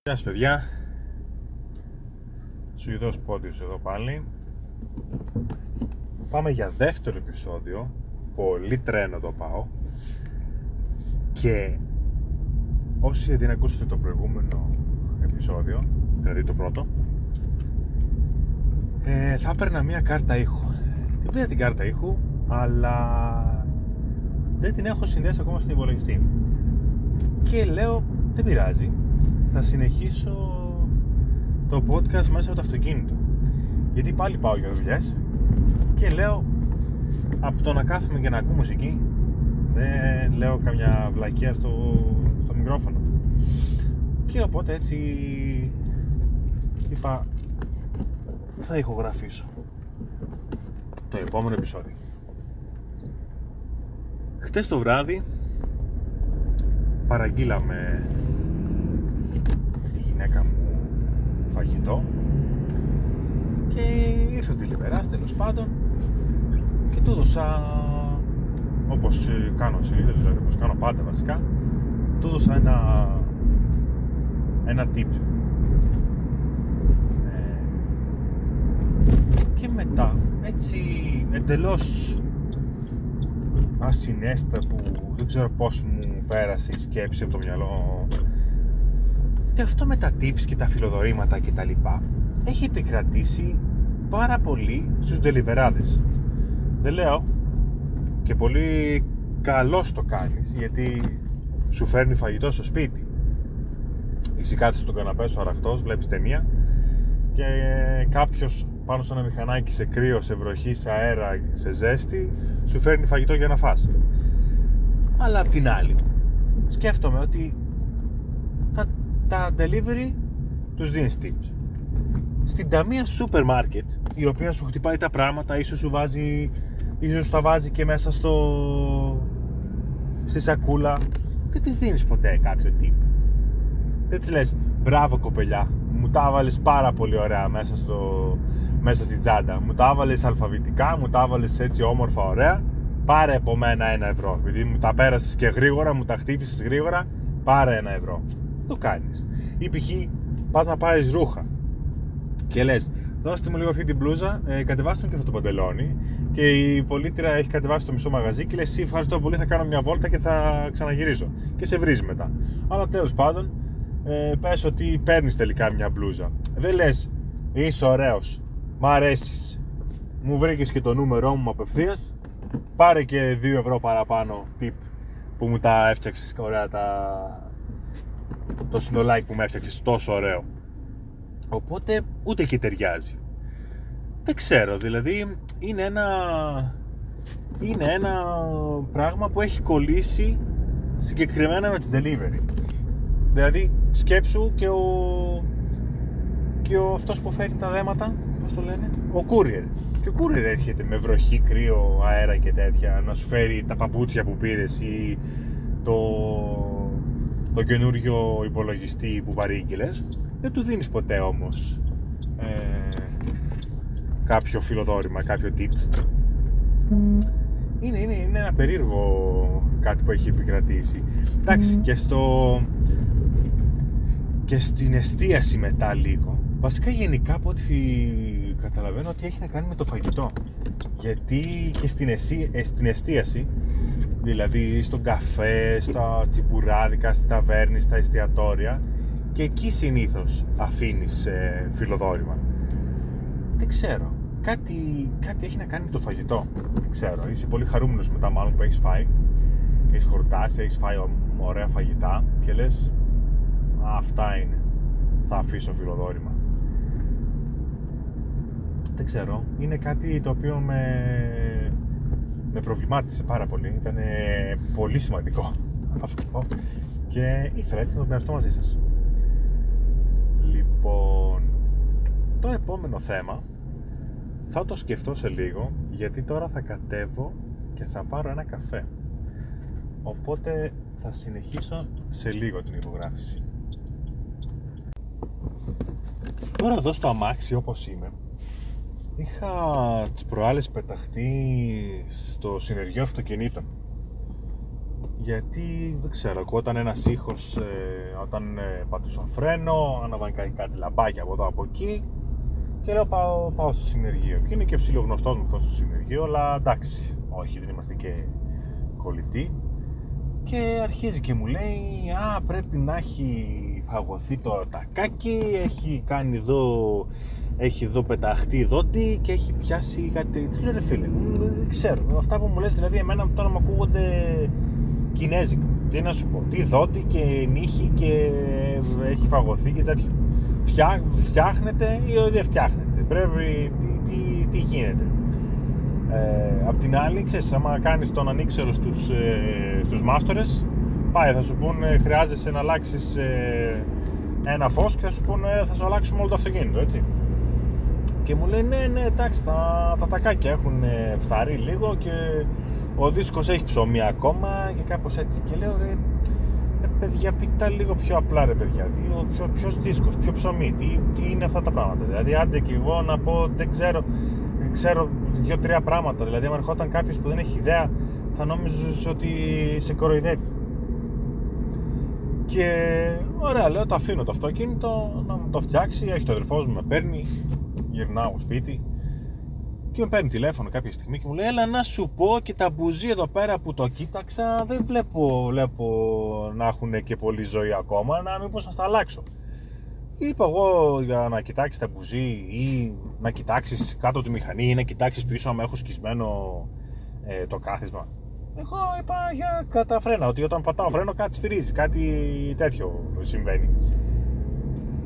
Γεια σας παιδιά, Σουηδός Πόντιος εδώ πάλι. Πάμε για δεύτερο επεισόδιο. Πολύ τρένο το πάω. Και όσοι δεν ακούσετε το προηγούμενο επεισόδιο, δηλαδή το πρώτο, θα έπαιρνα μια κάρτα ήχου. Την πήρα την κάρτα ήχου, αλλά δεν την έχω συνδέσει ακόμα στον υπολογιστή. Και λέω, δεν πειράζει, θα συνεχίσω το podcast μέσα από το αυτοκίνητο. Γιατί πάλι πάω για δουλειές και λέω, από το να κάθομαι και να ακούω μουσική, δεν λέω καμιά βλακεία στο μικρόφωνο. Και οπότε έτσι είπα, θα ηχογραφήσω το επόμενο επεισόδιο. Χτες το βράδυ παραγγείλαμε με τη γυναίκα μου φαγητό και ήρθε ο τηλεπεράς τέλος πάντων και του έδωσα, όπως κάνω συνήθως, δηλαδή όπως κάνω πάντα βασικά, του έδωσα ένα tip. Και μετά έτσι εντελώς ασυναίσθητα, που δεν ξέρω πώς μου πέρασε η σκέψη από το μυαλό, και αυτό με τα tips και τα φιλοδορήματα και τα λοιπά έχει επικρατήσει πάρα πολύ στους ντελιβεράδες. Δεν λέω, και πολύ καλώς το κάνεις, γιατί σου φέρνει φαγητό στο σπίτι. Εσύ κάθεσαι στον καναπέ σου αραχτός, βλέπεις ταινία και κάποιος πάνω σε ένα μηχανάκι, σε κρύο, σε βροχή, σε αέρα, σε ζέστη, σου φέρνει φαγητό για να φας. Αλλά απ' την άλλη σκέφτομαι ότι τα delivery τους δίνεις tips. Στην ταμεία σούπερ μάρκετ, η οποία σου χτυπάει τα πράγματα, ίσως τα βάζει και μέσα στη σακούλα, δεν της δίνεις ποτέ κάποιο tip. Δεν της λες, μπράβο κοπελιά, μου τα έβαλες πάρα πολύ ωραία μέσα στη τσάντα, μου τα έβαλες αλφαβητικά, μου τα έβαλες έτσι όμορφα ωραία, πάρε από μένα 1 ευρώ, επειδή μου τα πέρασες και γρήγορα, μου τα χτύπησες γρήγορα, πάρε 1 ευρώ. Το κάνεις. Ή π.χ. πας να πάρεις ρούχα και λες, δώστε μου λίγο αυτή την μπλούζα, κατεβάστε μου και αυτό το παντελόνι, και η πολίτηρα έχει κατεβάσει το μισό μαγαζί και λες, ευχαριστώ πολύ, θα κάνω μια βόλτα και θα ξαναγυρίσω, και σε βρίζει μετά. Αλλά τέλος πάντων, πες ότι παίρνεις τελικά μια μπλούζα. Δεν λες, είσαι ωραίος, μ' αρέσεις, μου βρήκες και το νούμερό μου απευθείας, πάρε και 2 ευρώ παραπάνω tip που μου τα έφτιαξες ωραία, το συνολάκι που με έφτιαξες τόσο ωραίο. Οπότε ούτε και ταιριάζει. Δεν ξέρω, δηλαδή είναι ένα πράγμα που έχει κολλήσει συγκεκριμένα με το delivery. Δηλαδή σκέψου και αυτός που φέρει τα δέματα, πώς το λένε, ο courier. Και ο courier έρχεται με βροχή, κρύο, αέρα και τέτοια, να σου φέρει τα παπούτσια που πήρες ή το καινούριο υπολογιστή που παρήγγειλες. Δεν του δίνεις ποτέ όμως κάποιο φιλοδόρημα, κάποιο tip. Είναι ένα περίεργο κάτι που έχει επικρατήσει. Εντάξει, και στην εστίαση μετά λίγο. Βασικά γενικά από ό,τι καταλαβαίνω ότι έχει να κάνει με το φαγητό. Γιατί και στην εστίαση, δηλαδή στον καφέ, στα τσιμπουράδικα, στις ταβέρνες, στα εστιατόρια, και εκεί συνήθως αφήνεις φιλοδόρημα. Δεν ξέρω, κάτι έχει να κάνει με το φαγητό. Δεν ξέρω, είσαι πολύ χαρούμενος μετά μάλλον που έχεις φάει, έχεις χορτάσει, έχεις φάει ωραία φαγητά και λες, αυτά είναι, θα αφήσω φιλοδόρημα. Δεν ξέρω, είναι κάτι το οποίο με προβλημάτισε πάρα πολύ. Ήταν πολύ σημαντικό αυτό και ήθελα έτσι να το μοιραστώ μαζί σας. Λοιπόν, το επόμενο θέμα θα το σκεφτώ σε λίγο, γιατί τώρα θα κατέβω και θα πάρω ένα καφέ. Οπότε θα συνεχίσω σε λίγο την ηχογράφηση. Τώρα εδώ στο αμάξι, όπως είμαι, είχα τις προάλλες πεταχτεί στο συνεργείο αυτοκινήτων, γιατί δεν ξέρω, ακούγονταν ένας ήχος όταν πατούσα φρένο, άναβαν κάτι λαμπάκια από εδώ από εκεί και λέω πάω στο συνεργείο. Και είναι και ψιλογνωστός με αυτό στο συνεργείο, αλλά εντάξει, όχι, δεν είμαστε και κολλητοί. Και αρχίζει και μου λέει, πρέπει να έχει φαγωθεί το τακάκι, έχει εδώ πεταχτεί δόντι και έχει πιάσει κάτι. Τι λέω, ρε φίλε, δεν ξέρω. Αυτά που μου λες, δηλαδή, εμένα τώρα μου ακούγονται κινέζικα. Τι να σου πω, τι δόντι και νύχι και έχει φαγωθεί και τέτοιο. Φτιάχνεται ή δεν φτιάχνεται? Πρέπει, τι γίνεται? Απ' την άλλη, ξέρεις, άμα κάνεις τον ανήξερο στους μάστορες, πάει, θα σου πούνε χρειάζεσαι να αλλάξεις ένα φως και θα σου πούνε θα σου αλλάξουμε όλο το αυτοκίνητο, έτσι. Και μου λέει ναι, εντάξει, τα τακάκια έχουν φθαρεί λίγο και ο δίσκος έχει ψωμί ακόμα και κάπως έτσι. Και λέω, ρε παιδιά, πείτε λίγο πιο απλά, ρε παιδιά, ποιος δίσκος, ποιο ψωμί, τι είναι αυτά τα πράγματα? Δηλαδή, άντε και εγώ να πω, δεν ξέρω 2-3 πράγματα. Δηλαδή, αν ερχόταν κάποιος που δεν έχει ιδέα, θα νόμιζε ότι σε κοροϊδεύει. Και ωραία, λέω, το αφήνω το αυτοκίνητο να μου το φτιάξει. Έχει το αδερφός μου, με παίρνει, γυρνάω σπίτι και με παίρνει τηλέφωνο κάποια στιγμή και μου λέει, έλα να σου πω, και τα μπουζί εδώ πέρα που το κοίταξα δεν βλέπω να έχουν και πολύ ζωή ακόμα, μήπως να στα αλλάξω. Είπα εγώ, για να κοιτάξεις τα μπουζί ή να κοιτάξεις κάτω τη μηχανή ή να κοιτάξεις πίσω άμα έχω σκισμένο το κάθισμα. Εγώ είπα για τα φρένα, ότι όταν πατάω φρένο κάτι σφυρίζει, κάτι τέτοιο συμβαίνει.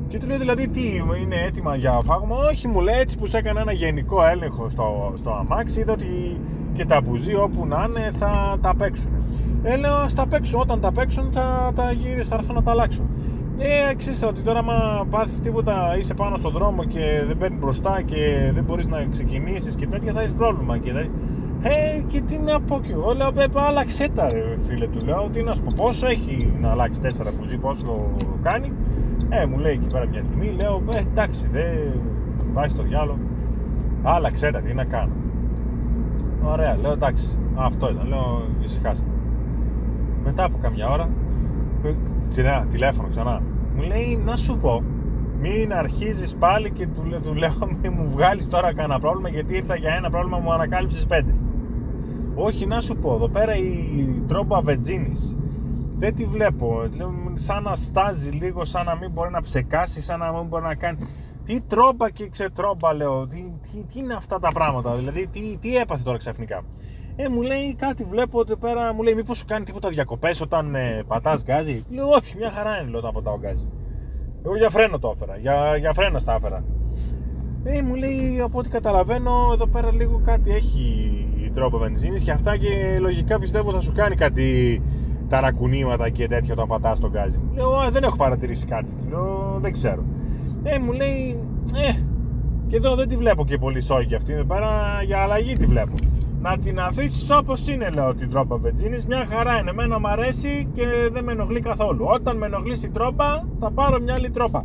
Και του λέω, δηλαδή, τι είναι έτοιμα για φάγμα? Όχι, μου λέει, έτσι που σε έκανα ένα γενικό έλεγχο στο αμάξι, είδα ότι και τα μπουζί όπου να είναι θα τα παίξουν. Λέω, ας τα παίξουν, όταν τα παίξουν θα έρθω να τα αλλάξω. Ξέρεις ότι τώρα άμα πάθεις τίποτα, είσαι πάνω στον δρόμο και δεν παίρνει μπροστά και δεν μπορείς να ξεκινήσεις και τέτοια, θα έχεις πρόβλημα. Και τι να πω κι εγώ, λέω, άλλαξε τα, ρε φίλε, του λέω, τι να σου πω, πόσο έχει να αλλάξει 4 μπουζί, πόσο κάνει? Μου λέει εκεί πέρα μια τιμή, λέω, εντάξει, δεν πάει στο διάλογο, άλλαξε τα, τι να κάνω? Ωραία, λέω, εντάξει, αυτό ήταν, λέω, ησυχάσα. Μετά από καμιά ώρα, τηλέφωνο ξανά, μου λέει, να σου πω, μην αρχίζεις πάλι και του λέω, μην μου βγάλεις τώρα κανένα πρόβλημα, γιατί ήρθα για ένα πρόβλημα, μου ανακάλυψες 5. Όχι, να σου πω, εδώ πέρα η τρόμπα βενζίνης δεν τη βλέπω, σαν να στάζει λίγο, σαν να μην μπορεί να ψεκάσει, σαν να μην μπορεί να κάνει. Τι τρόμπα και ξετρόμπα, λέω, τι είναι αυτά τα πράγματα, δηλαδή τι έπαθε τώρα ξαφνικά? Μου λέει, κάτι βλέπω εδώ πέρα, μου λέει, μήπως σου κάνει τίποτα διακοπές όταν πατάς γκάζι? Λέω, όχι, μια χαρά είναι, λέω, όταν πατάω γκάζι. Εγώ για φρένο το έφερα, για φρένο τα έφερα. Μου λέει, από ό,τι καταλαβαίνω, εδώ πέρα λίγο κάτι έχει η τρόμπα βενζίνης και αυτά, και λογικά πιστεύω θα σου κάνει κάτι ταρακουνήματα και τέτοια όταν πατάς τον γκάζι. Λέω, δεν έχω παρατηρήσει κάτι. Λέω, δεν ξέρω. Μου λέει, και εδώ δεν τη βλέπω και πολύ σόγη αυτή, εδώ πέρα για αλλαγή τη βλέπω. Να την αφήσεις όπως είναι, λέω, την τρόμπα βενζίνης, μια χαρά είναι, εμένα μου αρέσει και δεν με ενοχλεί καθόλου. Όταν με ενοχλήσει η τρόμπα, θα πάρω μια άλλη τρόμπα.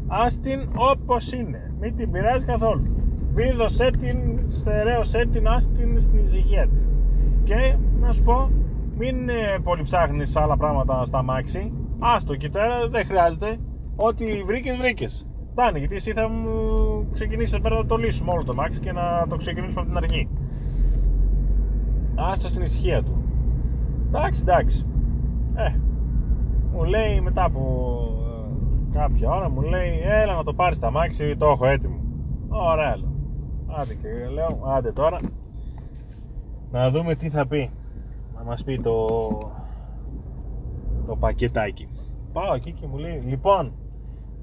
Ας την όπως είναι, μην την πειράζει καθόλου. Βίδωσέ την, στερέωσέ την, ας την στην ησυχία της. Και να σου πω, μην πολύ ψάχνεις άλλα πράγματα στα αμάξι. Άστο και τώρα, δεν χρειάζεται. Ό,τι βρήκες. Φτάνει, γιατί εσύ θα μου ξεκινήσεις εδώ πέρα να το λύσουμε όλο το αμάξι και να το ξεκινήσουμε από την αρχή. Άστο στην ησυχία του. Εντάξει. Μου λέει μετά από κάποια ώρα, μου λέει, έλα να το πάρεις το αμάξι, το έχω έτοιμο. Ωραία, λέω. Άντε, και λέω, άντε τώρα να δούμε τι θα πει, να μας πει το πακετάκι. Πάω εκεί και μου λέει, λοιπόν,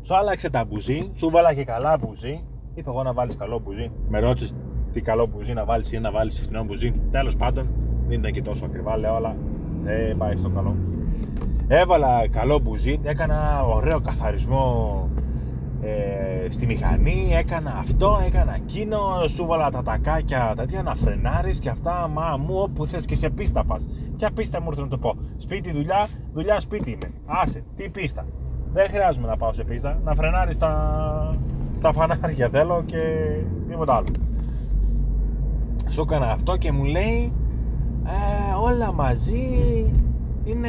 σου άλλαξε τα μπουζί, σου βάλα και καλά μπουζί. Είπα εγώ να βάλεις καλό μπουζί. Με ρώτησες τι καλό μπουζί να βάλεις ή να βάλεις φθηνό μπουζί. Τέλος πάντων, δεν ήταν και τόσο ακριβά, λέω, αλλά δεν πάει στο καλό. Έβαλα καλό μπουζί, έκανα ωραίο καθαρισμό στη μηχανή, έκανα αυτό, έκανα εκείνο, σου βάλα τα τακάκια, τέτοια, να φρενάρεις και αυτά, μου όπου θες, και σε πίστα πας. Ποια πίστα μου ήρθε να το πω? Σπίτι, δουλειά, σπίτι είμαι. Άσε, τι πίστα? Δεν χρειάζομαι να πάω σε πίστα, να φρενάρεις στα φανάρια θέλω και τίποτα άλλο. Σου έκανα αυτό και μου λέει, όλα μαζί είναι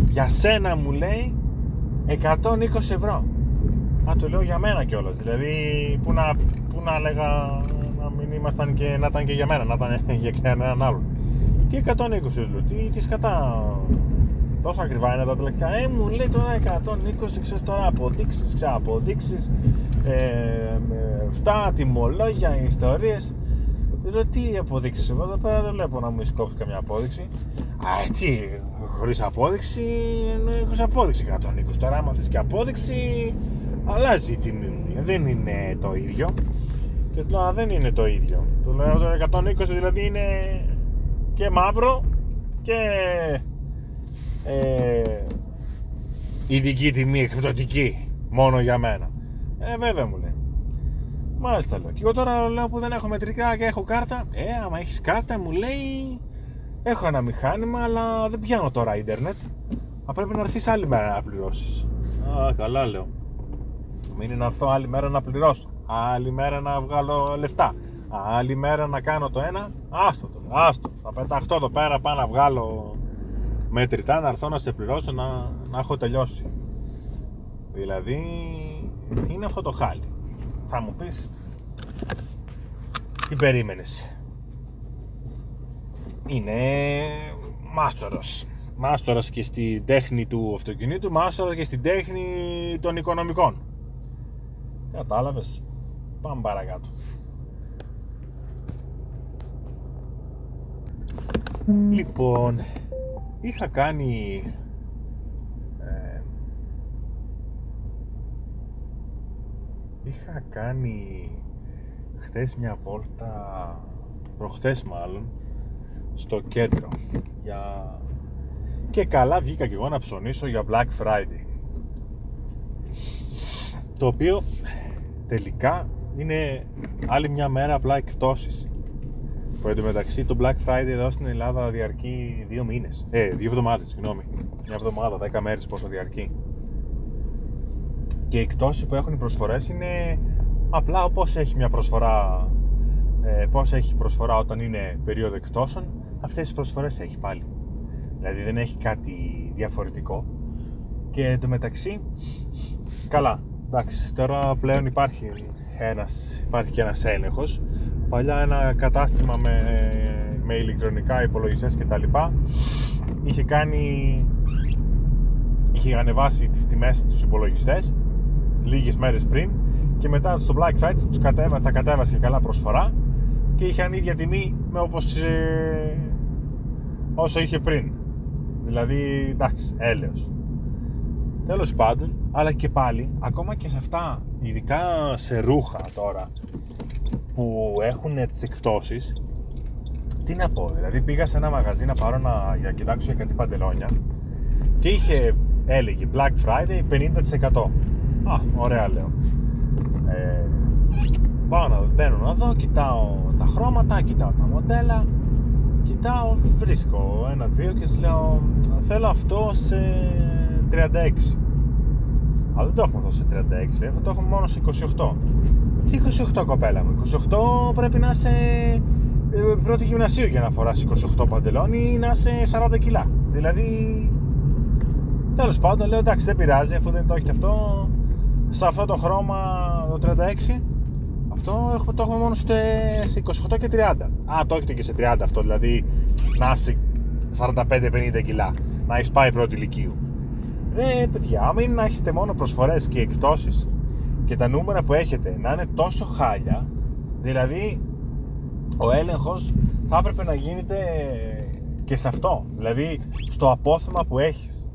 για σένα, μου λέει, 120 ευρώ. Α, το λέω για μένα κιόλας. Δηλαδή, πού να λέγα να μην ήμασταν και να ήταν και για μένα, να ήταν για κανέναν άλλον. Τι 120 λέω, τι σκατά. Τόσο ακριβά είναι τα τηλεκτικά. Μου λέει τώρα 120, ξέρεις τώρα αποδείξεις, ξαποδείξεις, αυτά, τιμολόγια, ιστορίες. Λέω, τι αποδείξεις, εγώ εδώ πέρα δεν βλέπω να μου σκόψει καμιά απόδειξη. Τι, χωρίς απόδειξη, χωρίς απόδειξη 120. Τώρα άμα θες και απόδειξη, αλλάζει η τιμή μου, δεν είναι το ίδιο. Και του λέω, δεν είναι το ίδιο. Του λέω, το 120 δηλαδή είναι και μαύρο και ειδική τιμή, εκπτωτική, μόνο για μένα. Βέβαια, μου λέει. Μάλιστα, λέω. Και εγώ τώρα λέω που δεν έχω μετρικά και έχω κάρτα. Άμα έχεις κάρτα, μου λέει, έχω ένα μηχάνημα, αλλά δεν πιάνω τώρα ίντερνετ. Πρέπει να έρθεις άλλη μέρα να πληρώσεις. Καλά, λέω. Μην είναι να έρθω άλλη μέρα να πληρώσω, άλλη μέρα να βγάλω λεφτά, άλλη μέρα να κάνω το ένα. Άστο, θα πεταχτώ εδώ πέρα, πάω να βγάλω μετρητά, να έρθω να σε πληρώσω, να έχω τελειώσει. Δηλαδή, τι είναι αυτό το χάλι? Θα μου πεις, τι περίμενες? Είναι μάστορας και στη τέχνη του αυτοκινήτου, μάστορας και στην τέχνη των οικονομικών. Κατάλαβες? Πάμε παρακάτω. Λοιπόν, είχα κάνει χθες μια βόλτα, προχθές μάλλον, στο κέντρο και καλά βγήκα και εγώ να ψωνίσω για Black Friday, το οποίο τελικά είναι άλλη μια μέρα απλά εκπτώσεις, που εντωμεταξύ το Black Friday εδώ στην Ελλάδα διαρκεί 2 εβδομάδες, συγγνώμη, μια εβδομάδα, 10 μέρες πόσο διαρκεί. Και οι εκπτώσεις που έχουν οι προσφορές είναι απλά όπως έχει μια προσφορά, πώς έχει προσφορά όταν είναι περίοδο εκπτώσεων, αυτές τις προσφορές έχει πάλι. Δηλαδή δεν έχει κάτι διαφορετικό. Και εντωμεταξύ, καλά, εντάξει, τώρα πλέον υπάρχει και ένας έλεγχος. Παλιά ένα κατάστημα με ηλεκτρονικά υπολογιστές και τα λοιπά είχε ανεβάσει τις τιμές στους υπολογιστές λίγες μέρες πριν, και μετά στο Black Friday τα κατέβασε και καλά προσφορά και είχαν ίδια τιμή με όσο είχε πριν. Δηλαδή, εντάξει, έλεος. Τέλος πάντων, αλλά και πάλι, ακόμα και σε αυτά, ειδικά σε ρούχα τώρα που έχουν τις εκπτώσεις, τι να πω, δηλαδή πήγα σε ένα μαγαζί να πάρω για κοιτάξω για κάτι παντελόνια και έλεγε Black Friday 50%. Ωραία, λέω. Μπαίνω να δω, κοιτάω τα χρώματα, κοιτάω τα μοντέλα, βρίσκω 1-2 και σου λέω, θέλω αυτό σε 36. Δεν το έχουμε αυτό σε 36, λέει, θα το έχουμε μόνο σε 28. Τι 28, κοπέλα μου? 28 πρέπει να είσαι πρώτη γυμνασίου για να φοράς 28 παντελόνι ή να είσαι 40 κιλά. Δηλαδή, τέλος πάντων, λέω, εντάξει, δεν πειράζει, αφού δεν το έχετε αυτό, σε αυτό το χρώμα το 36, αυτό το έχουμε μόνο σε 28 και 30. Το έχετε και σε 30 αυτό, δηλαδή να είσαι 45-50 κιλά, να έχεις πάει πρώτη ηλικίου. Παιδιά, άμα είναι να έχετε μόνο προσφορές και εκπτώσεις και τα νούμερα που έχετε να είναι τόσο χάλια, δηλαδή ο έλεγχος θα έπρεπε να γίνεται και σε αυτό, δηλαδή στο απόθεμα που έχεις.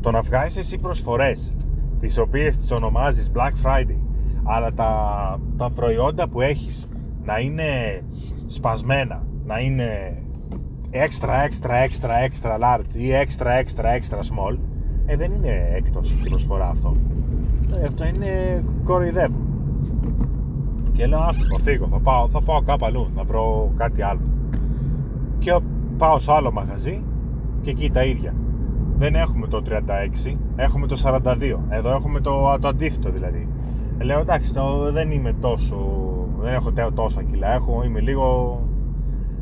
Το να βγάζεις εσύ προσφορές τις οποίες τις ονομάζεις Black Friday, αλλά τα προϊόντα που έχεις να είναι σπασμένα, να είναι extra large ή extra small, δεν είναι έκπτωση η προσφορά αυτό. Αυτό είναι κοροϊδεύω. Και λέω, θα φύγω, θα πάω κάπου αλλού να βρω κάτι άλλο. Και πάω σε άλλο μαγαζί και εκεί τα ίδια. Δεν έχουμε το 36, έχουμε το 42. Εδώ έχουμε το αντίθετο δηλαδή. Λέω, εντάξει, δεν έχω τόσα κιλά,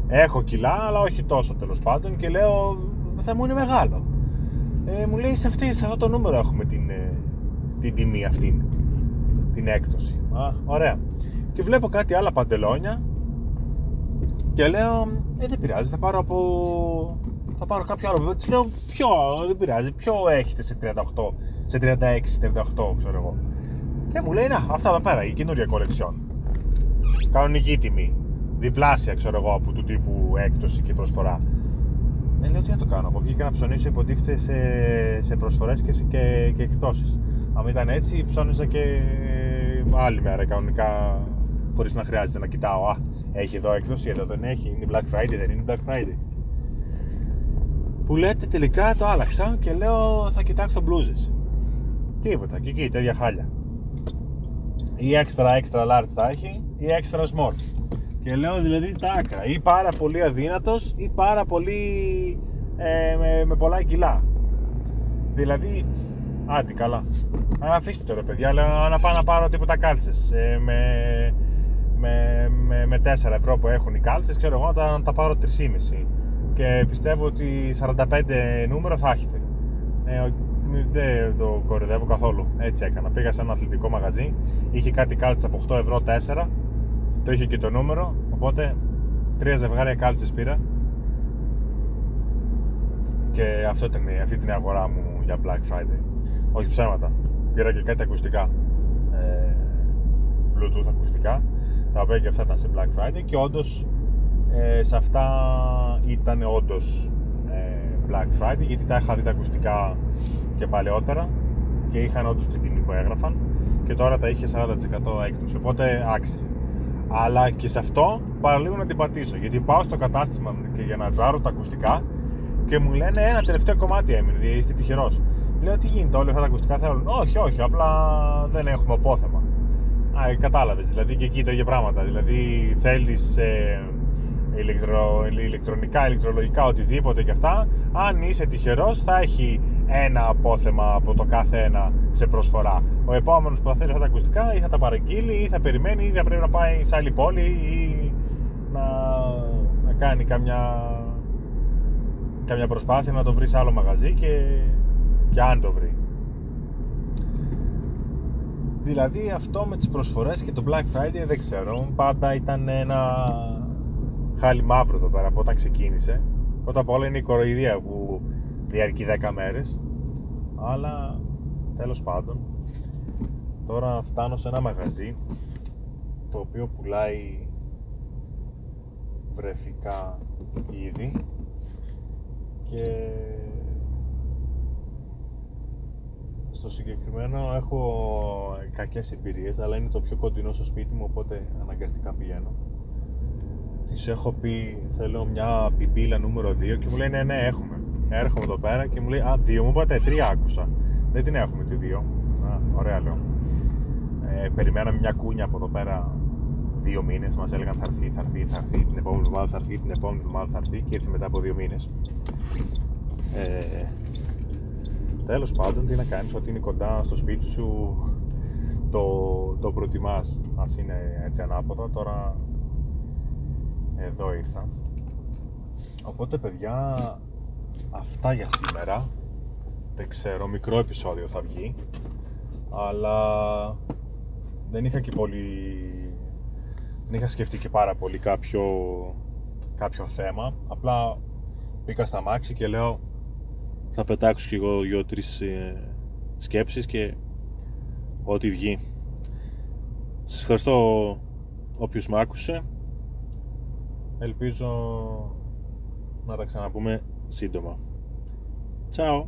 έχω κιλά, αλλά όχι τόσο, τέλος πάντων. Και λέω, θα μου είναι μεγάλο. Μου λέει σε αυτό το νούμερο έχουμε την τιμή αυτή, την έκπτωση. Ωραία. Και βλέπω κάτι άλλα παντελόνια και λέω δεν πειράζει, θα πάρω κάποιο άλλο. Της λέω ποιο, δεν πειράζει, ποιο έχετε σε 38, σε 36, 38 ξέρω εγώ. Και μου λέει αυτά εδώ πέρα, η καινούργια κολεξιόν. Κανονική τιμή, διπλάσια ξέρω εγώ από του τύπου έκπτωση και προσφορά. Λέω τι να το κάνω, από βγήκα να ψωνίσω υποτίθεται σε προσφορές και εκπτώσεις. Αν ήταν έτσι ψώνιζα και άλλη μέρα κανονικά, χωρίς να χρειάζεται να κοιτάω έχει εδώ έκπτωση, εδώ δεν έχει, είναι Black Friday, δεν είναι Black Friday. Που λέτε τελικά το άλλαξα και λέω θα κοιτάξω μπλούζες. Τίποτα, και εκεί τέτοια χάλια. Ή extra large θα έχει ή extra small. Και λέω δηλαδή τα άκρα, ή πάρα πολύ αδύνατος ή πάρα πολύ με πολλά κιλά. Δηλαδή, άντι καλά, αφήστε το ρε παιδιά, λέω να πάω να πάρω τίποτα κάλτσες με 4 ευρώ που έχουν οι κάλτσες, ξέρω εγώ να τα πάρω 3,5 και πιστεύω ότι 45 νούμερο θα έχετε. Δεν το κορυδεύω καθόλου, έτσι έκανα. Πήγα σε ένα αθλητικό μαγαζί, είχε κάτι κάλτσες από 8 ευρώ 4, το είχε και το νούμερο, οπότε 3 ζευγάρια κάλτσες πήρα και αυτή ήταν η αγορά μου για Black Friday. Όχι ψέματα, πήρα και κάτι ακουστικά, Bluetooth ακουστικά, τα οποία και αυτά ήταν σε Black Friday και όντως σε αυτά ήταν όντως Black Friday, γιατί τα είχα δει τα ακουστικά και παλαιότερα και είχαν όντως την τιμή που έγραφαν και τώρα τα είχε 40% έκπτωση, οπότε άξιζε. Αλλά και σε αυτό παραλίγο να την πατήσω, γιατί πάω στο κατάστημα και για να πάρω τα ακουστικά και μου λένε ένα τελευταίο κομμάτι έμεινε, είστε τυχερός. Λέω τι γίνεται, όλα αυτά τα ακουστικά θέλουν? Όχι, απλά δεν έχουμε απόθεμα. Κατάλαβες, δηλαδή και εκεί το ίδιο πράγματα. Δηλαδή θέλεις ηλεκτρονικά, ηλεκτρολογικά, οτιδήποτε και αυτά. Αν είσαι τυχερός θα έχει ένα απόθεμα από το κάθε ένα σε προσφορά. Ο επόμενος που θα θέλει αυτά τα ακουστικά ή θα τα παραγγείλει ή θα περιμένει ή θα πρέπει να πάει σε άλλη πόλη ή να κάνει καμιά προσπάθεια να το βρει σε άλλο μαγαζί και αν το βρει. Δηλαδή αυτό με τις προσφορές και το Black Friday δεν ξέρω, πάντα ήταν ένα χάλι μαύρο εδώ πέρα από όταν ξεκίνησε. Πρώτα απ' όλα είναι η κοροϊδία που διαρκεί 10 μέρες, αλλά τέλος πάντων τώρα φτάνω σε ένα μαγαζί το οποίο πουλάει βρεφικά είδη και στο συγκεκριμένο έχω κακές εμπειρίες, αλλά είναι το πιο κοντινό στο σπίτι μου, οπότε αναγκαστικά πηγαίνω. Της έχω πει θέλω μια πιπίλα νούμερο 2 και μου λέει ναι έχουμε. Έρχομαι εδώ πέρα και μου λέει 2 μου είπατε, 3 άκουσα. Δεν την έχουμε τη 2. Ωραία λέω. Περιμέναμε μια κούνια από εδώ πέρα 2 μήνες, μας έλεγαν θα έρθει, την επόμενη εβδομάδα θα έρθει, την επόμενη εβδομάδα θα έρθει και ήρθε μετά από 2 μήνες. Τέλος πάντων, τι να κάνεις, ότι είναι κοντά στο σπίτι σου το προτιμάς, ας είναι έτσι ανάποδα. Τώρα εδώ ήρθα. Οπότε παιδιά, αυτά για σήμερα. Δεν ξέρω, μικρό επεισόδιο θα βγει, αλλά δεν είχα και δεν είχα σκεφτεί και πάρα πολύ κάποιο θέμα. Απλά μπήκα στα μάξι και λέω θα πετάξω κι εγώ 2-3 σκέψεις και ό,τι βγει. Σας ευχαριστώ όποιος με άκουσε. Ελπίζω να τα ξαναπούμε σύντομα. Ciao.